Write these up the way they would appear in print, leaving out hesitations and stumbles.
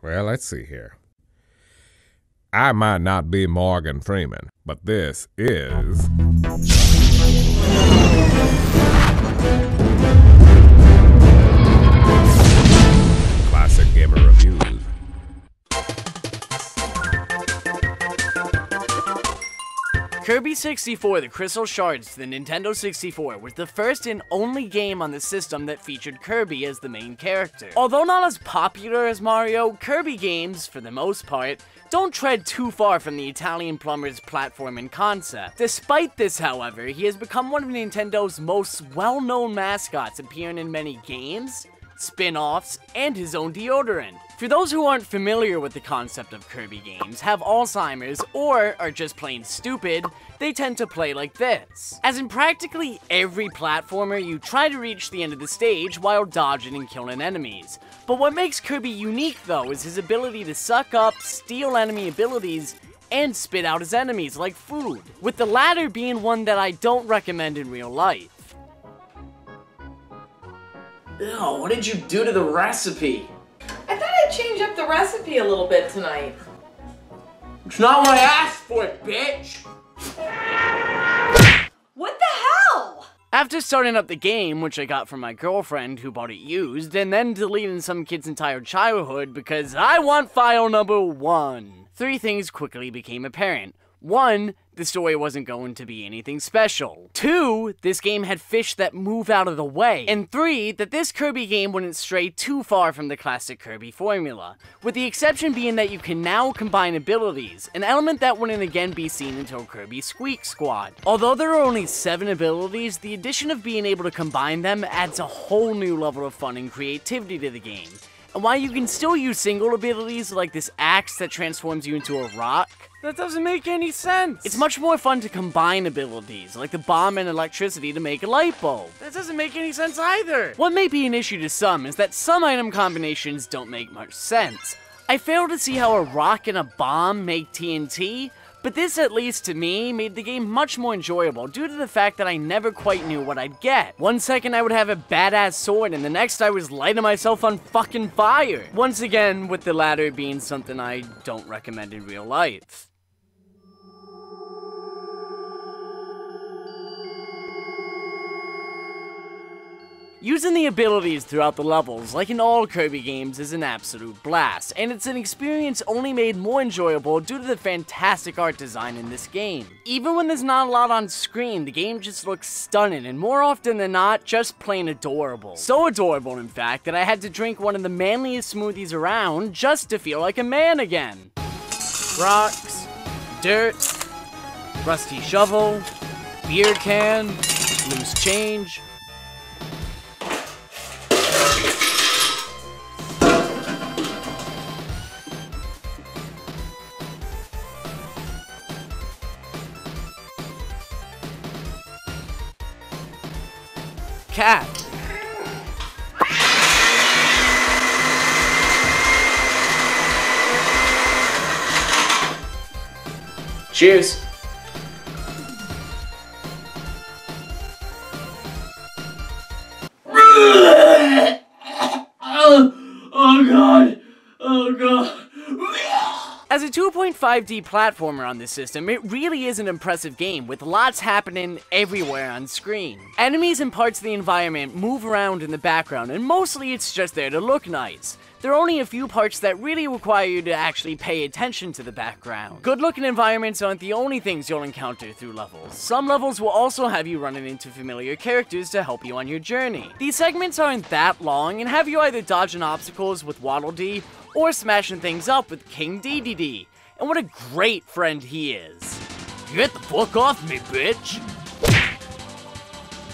Well, let's see here. I might not be Morgan Freeman, but this is... Classic Gamer Reviews. Kirby 64, The Crystal Shards to the Nintendo 64 was the first and only game on the system that featured Kirby as the main character. Although not as popular as Mario, Kirby games, for the most part, don't tread too far from the Italian plumber's platforming concept. Despite this, however, he has become one of Nintendo's most well-known mascots, appearing in many games, spin-offs, and his own deodorant. For those who aren't familiar with the concept of Kirby games, have Alzheimer's, or are just plain stupid, they tend to play like this. As in practically every platformer, you try to reach the end of the stage while dodging and killing enemies. But what makes Kirby unique though is his ability to suck up, steal enemy abilities, and spit out his enemies like food, with the latter being one that I don't recommend in real life. Ew, what did you do to the recipe? I thought I'd change up the recipe a little bit tonight. It's not what I asked for, bitch! What the hell? After starting up the game, which I got from my girlfriend who bought it used, and then deleting some kid's entire childhood because I want file number 1, 3 things quickly became apparent. 1, the story wasn't going to be anything special. 2, this game had fish that move out of the way. And 3, that this Kirby game wouldn't stray too far from the classic Kirby formula, with the exception being that you can now combine abilities, an element that wouldn't again be seen until Kirby Squeak Squad. Although there are only 7 abilities, the addition of being able to combine them adds a whole new level of fun and creativity to the game. And while you can still use single abilities like this axe that transforms you into a rock, that doesn't make any sense. It's much more fun to combine abilities, like the bomb and electricity to make a light bulb. That doesn't make any sense either. What may be an issue to some is that some item combinations don't make much sense. I fail to see how a rock and a bomb make TNT, but this, at least to me, made the game much more enjoyable due to the fact that I never quite knew what I'd get. One second I would have a badass sword, and the next I was lighting myself on fucking fire. Once again, with the latter being something I don't recommend in real life. Using the abilities throughout the levels, like in all Kirby games, is an absolute blast, and it's an experience only made more enjoyable due to the fantastic art design in this game. Even when there's not a lot on screen, the game just looks stunning, and more often than not, just plain adorable. So adorable, in fact, that I had to drink one of the manliest smoothies around just to feel like a man again. Rocks, dirt, rusty shovel, beer can, loose change. Cat. Cheers. Oh god. Oh god. As a 2.5D platformer on this system, it really is an impressive game with lots happening everywhere on screen. Enemies and parts of the environment move around in the background, and mostly it's just there to look nice. There are only a few parts that really require you to actually pay attention to the background. Good-looking environments aren't the only things you'll encounter through levels. Some levels will also have you running into familiar characters to help you on your journey. These segments aren't that long and have you either dodging obstacles with Waddle Dee or smashing things up with King Dedede. And what a great friend he is. Get the fuck off me, bitch!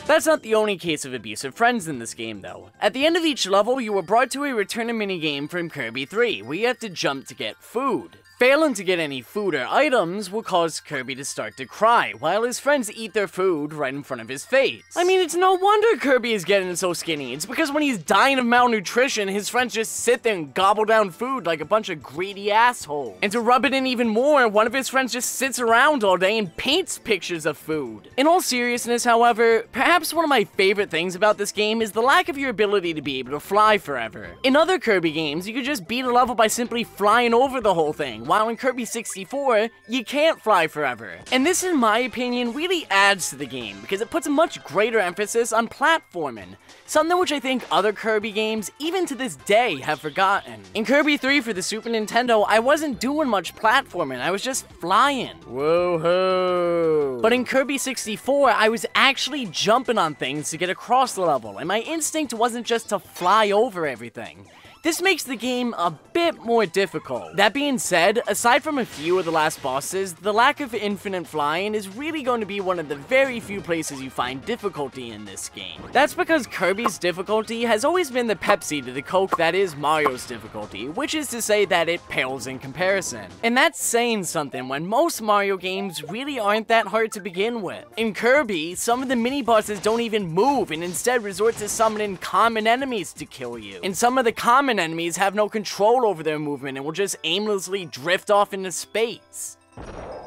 That's not the only case of abusive friends in this game, though. At the end of each level, you are brought to a return-to minigame from Kirby 3, where you have to jump to get food. Failing to get any food or items will cause Kirby to start to cry, while his friends eat their food right in front of his face. I mean, it's no wonder Kirby is getting so skinny. It's because when he's dying of malnutrition, his friends just sit there and gobble down food like a bunch of greedy assholes. And to rub it in even more, one of his friends just sits around all day and paints pictures of food. In all seriousness, however, perhaps one of my favorite things about this game is the lack of your ability to be able to fly forever. In other Kirby games, you could just beat a level by simply flying over the whole thing, while in Kirby 64, you can't fly forever. And this, in my opinion, really adds to the game, because it puts a much greater emphasis on platforming, something which I think other Kirby games, even to this day, have forgotten. In Kirby 3 for the Super Nintendo, I wasn't doing much platforming, I was just flying. Whoa-ho! But in Kirby 64, I was actually jumping on things to get across the level, and my instinct wasn't just to fly over everything. This makes the game a bit more difficult. That being said, aside from a few of the last bosses, the lack of infinite flying is really going to be one of the very few places you find difficulty in this game. That's because Kirby's difficulty has always been the Pepsi to the Coke that is Mario's difficulty, which is to say that it pales in comparison. And that's saying something when most Mario games really aren't that hard to begin with. In Kirby, some of the mini-bosses don't even move and instead resort to summoning common enemies to kill you. And some of the common enemies have no control over their movement and will just aimlessly drift off into space.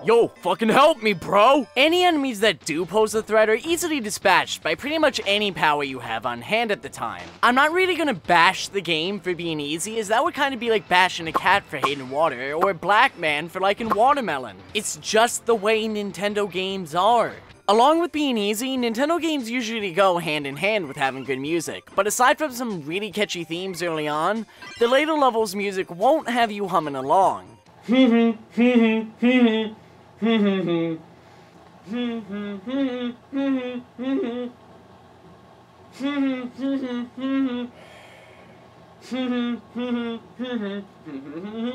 Yo, fucking help me, bro! Any enemies that do pose a threat are easily dispatched by pretty much any power you have on hand at the time. I'm not really gonna bash the game for being easy, as that would kind of be like bashing a cat for hating water, or a black man for liking watermelon. It's just the way Nintendo games are. Along with being easy, Nintendo games usually go hand in hand with having good music, but aside from some really catchy themes early on, the later levels music won't have you humming along.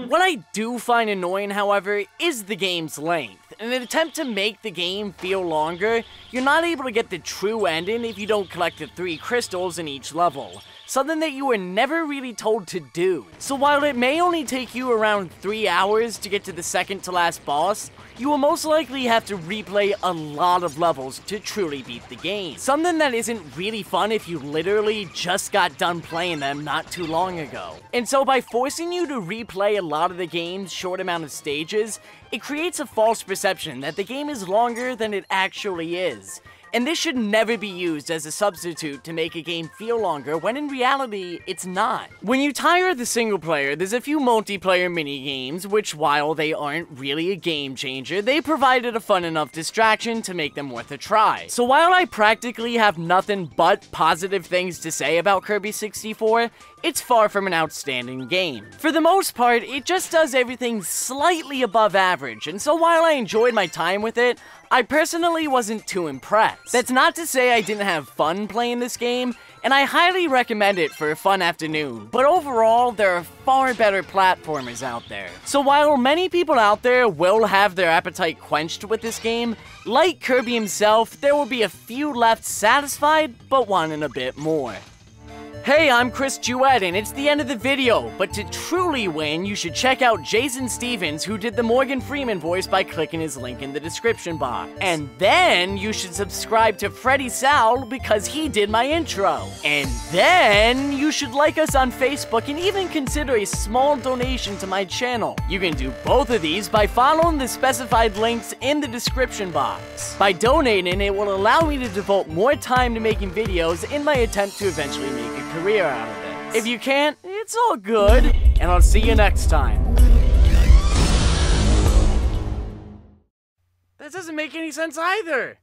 What I do find annoying, however, is the game's length. In an attempt to make the game feel longer, you're not able to get the true ending if you don't collect the 3 crystals in each level, something that you were never really told to do. So while it may only take you around 3 hours to get to the second to last boss, you will most likely have to replay a lot of levels to truly beat the game. Something that isn't really fun if you literally just got done playing them not too long ago. And so by forcing you to replay a lot of the game's short amount of stages, it creates a false perception that the game is longer than it actually is. And this should never be used as a substitute to make a game feel longer, when in reality, it's not. When you tire of the single player, there's a few multiplayer mini-games, which while they aren't really a game changer, they provided a fun enough distraction to make them worth a try. So while I practically have nothing but positive things to say about Kirby 64, it's far from an outstanding game. For the most part, it just does everything slightly above average, and so while I enjoyed my time with it, I personally wasn't too impressed. That's not to say I didn't have fun playing this game, and I highly recommend it for a fun afternoon, but overall, there are far better platformers out there. So while many people out there will have their appetite quenched with this game, like Kirby himself, there will be a few left satisfied, but wanting a bit more. Hey, I'm Chris Jewett, and it's the end of the video, but to truly win, you should check out Jason Stevens, who did the Morgan Freeman voice, by clicking his link in the description box. And then you should subscribe to Freddy Sal, because he did my intro. And then you should like us on Facebook and even consider a small donation to my channel. You can do both of these by following the specified links in the description box. By donating, it will allow me to devote more time to making videos in my attempt to eventually make a career out of this. If you can't, it's all good, and I'll see you next time. That doesn't make any sense either.